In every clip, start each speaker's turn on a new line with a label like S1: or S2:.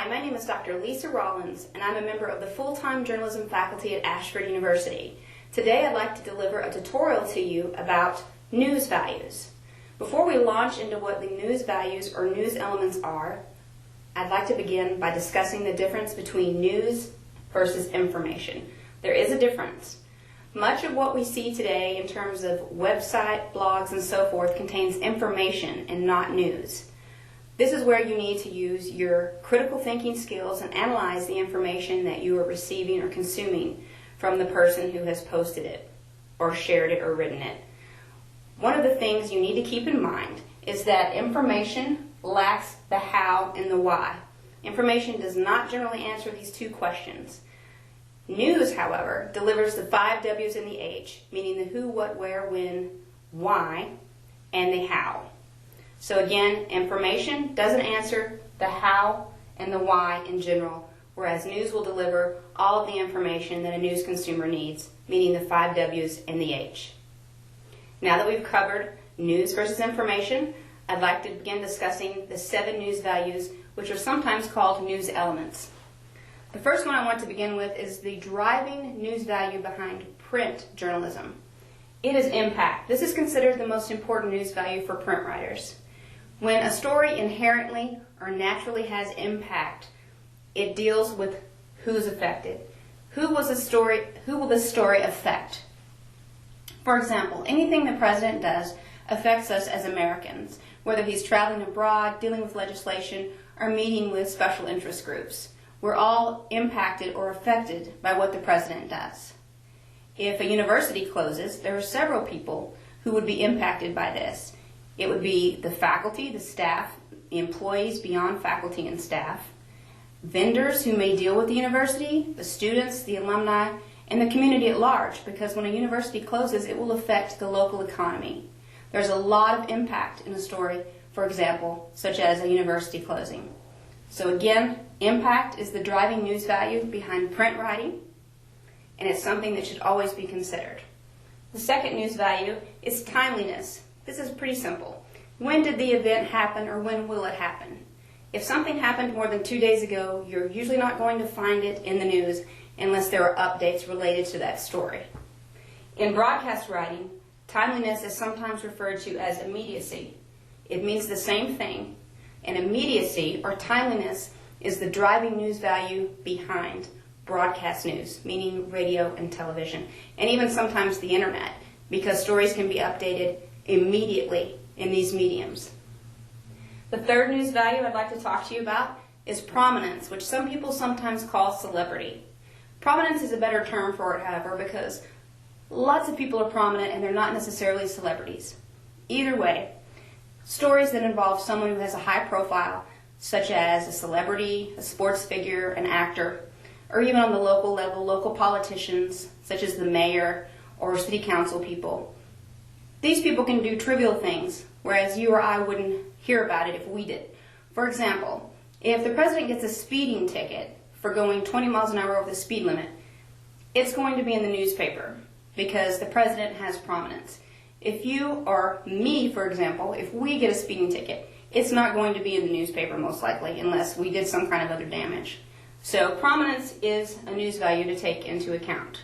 S1: Hi, my name is Dr. Lisa Rollins, and I'm a member of the full-time journalism faculty at Ashford University. Today I'd like to deliver a tutorial to you about news values. Before we launch into what the news values or news elements are, I'd like to begin by discussing the difference between news versus information. There is a difference. Much of what we see today in terms of website, blogs, and so forth contains information and not news. This is where you need to use your critical thinking skills and analyze the information that you are receiving or consuming from the person who has posted it or shared it or written it. One of the things you need to keep in mind is that information lacks the how and the why. Information does not generally answer these two questions. News, however, delivers the 5 W's and the H, meaning the who, what, where, when, why, and the how. So again, information doesn't answer the how and the why in general, whereas news will deliver all of the information that a news consumer needs, meaning the 5 W's and the H. Now that we've covered news versus information, I'd like to begin discussing the 7 news values, which are sometimes called news elements. The first one I want to begin with is the driving news value behind print journalism. It is impact. This is considered the most important news value for print writers. When a story inherently or naturally has impact, it deals with who's affected. Who will the story affect? For example, anything the president does affects us as Americans, whether he's traveling abroad, dealing with legislation, or meeting with special interest groups. We're all impacted or affected by what the president does. If a university closes, there are several people who would be impacted by this. It would be the faculty, the staff, the employees beyond faculty and staff, vendors who may deal with the university, the students, the alumni, and the community at large, because when a university closes, it will affect the local economy. There's a lot of impact in a story, for example, such as a university closing. So again, impact is the driving news value behind print writing, and it's something that should always be considered. The second news value is timeliness. This is pretty simple. When did the event happen, or when will it happen? If something happened more than 2 days ago, you're usually not going to find it in the news unless there are updates related to that story. In broadcast writing, timeliness is sometimes referred to as immediacy. It means the same thing, and immediacy or timeliness is the driving news value behind broadcast news, meaning radio and television, and even sometimes the internet, because stories can be updated immediately in these mediums. The third news value I'd like to talk to you about is prominence, which some people sometimes call celebrity. Prominence is a better term for it, however, because lots of people are prominent and they're not necessarily celebrities. Either way, stories that involve someone who has a high profile, such as a celebrity, a sports figure, an actor, or even on the local level, local politicians, such as the mayor or city council people. These people can do trivial things, whereas you or I wouldn't hear about it if we did. For example, if the president gets a speeding ticket for going 20 miles an hour over the speed limit, it's going to be in the newspaper because the president has prominence. If you or me, for example, if we get a speeding ticket, it's not going to be in the newspaper most likely unless we did some kind of other damage. So prominence is a news value to take into account.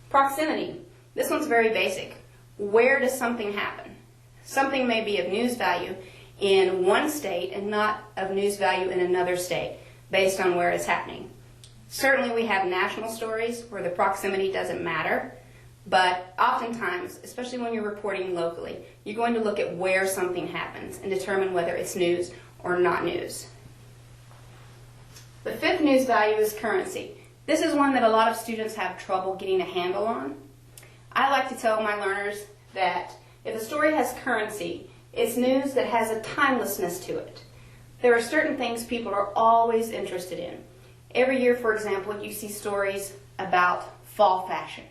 S1: Proximity. This one's very basic. Where does something happen? Something may be of news value in one state and not of news value in another state based on where it's happening. Certainly we have national stories where the proximity doesn't matter, but oftentimes, especially when you're reporting locally, you're going to look at where something happens and determine whether it's news or not news. The fifth news value is currency. This is one that a lot of students have trouble getting a handle on. I like to tell my learners that if a story has currency, it's news that has a timelessness to it. There are certain things people are always interested in. Every year, for example, you see stories about fall fashion.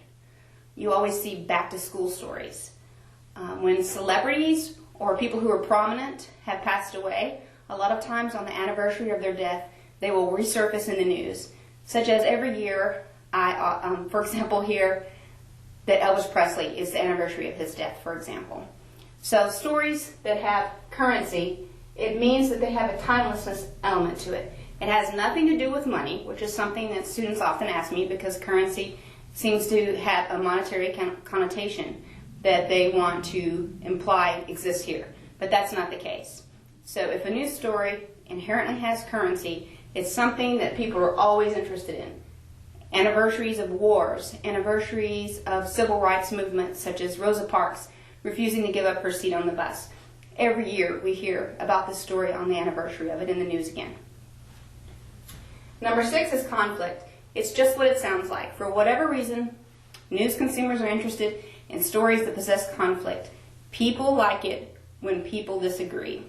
S1: You always see back-to-school stories. When celebrities or people who are prominent have passed away, a lot of times on the anniversary of their death, they will resurface in the news, such as every year, for example, here, that Elvis Presley is the anniversary of his death, for example. So stories that have currency It means that they have a timelessness element to it. It has nothing to do with money, which is something that students often ask me because currency seems to have a monetary connotation that they want to imply exists here. But that's not the case. So if a news story inherently has currency, it's something that people are always interested in. Anniversaries of wars, anniversaries of civil rights movements such as Rosa Parks refusing to give up her seat on the bus. Every year we hear about this story on the anniversary of it in the news again. Number 6 is conflict. It's just what it sounds like. For whatever reason, news consumers are interested in stories that possess conflict. People like it when people disagree.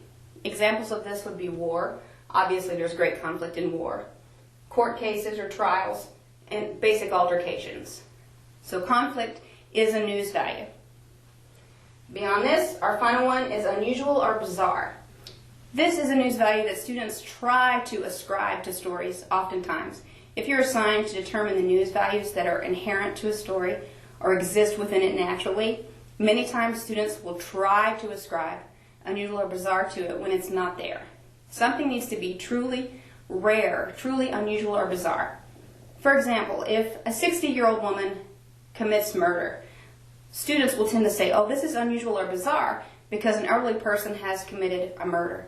S1: Examples of this would be war. Obviously, there's great conflict in war. Court cases or trials, and basic altercations. So conflict is a news value. Beyond this, our final one is unusual or bizarre. This is a news value that students try to ascribe to stories oftentimes. If you're assigned to determine the news values that are inherent to a story or exist within it naturally, many times students will try to ascribe unusual or bizarre to it when it's not there. Something needs to be truly rare, truly unusual or bizarre. For example, if a 60-year-old woman commits murder, students will tend to say, oh, this is unusual or bizarre because an elderly person has committed a murder.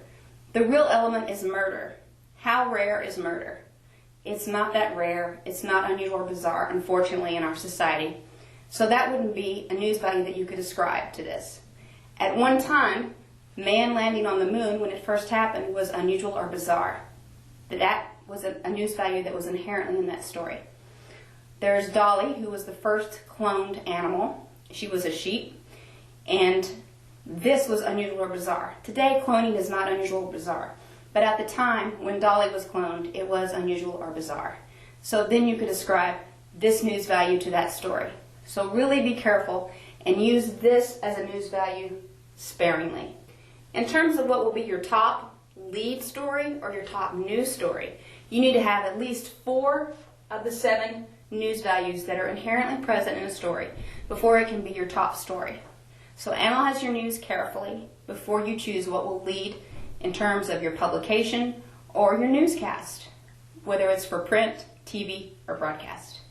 S1: The real element is murder. How rare is murder? It's not that rare. It's not unusual or bizarre, unfortunately, in our society. So that wouldn't be a news value that you could ascribe to this. At one time, man landing on the moon when it first happened was unusual or bizarre. That was a news value that was inherently in that story. There's Dolly, who was the first cloned animal. She was a sheep, and this was unusual or bizarre. Today, cloning is not unusual or bizarre, but at the time when Dolly was cloned, it was unusual or bizarre. So then you could ascribe this news value to that story. So really be careful and use this as a news value sparingly. In terms of what will be your top lead story or your top news story, you need to have at least 4 of the 7 news values that are inherently present in a story before it can be your top story. So analyze your news carefully before you choose what will lead in terms of your publication or your newscast, whether it's for print, TV, or broadcast.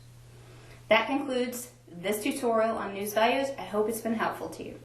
S1: That concludes this tutorial on news values. I hope it's been helpful to you.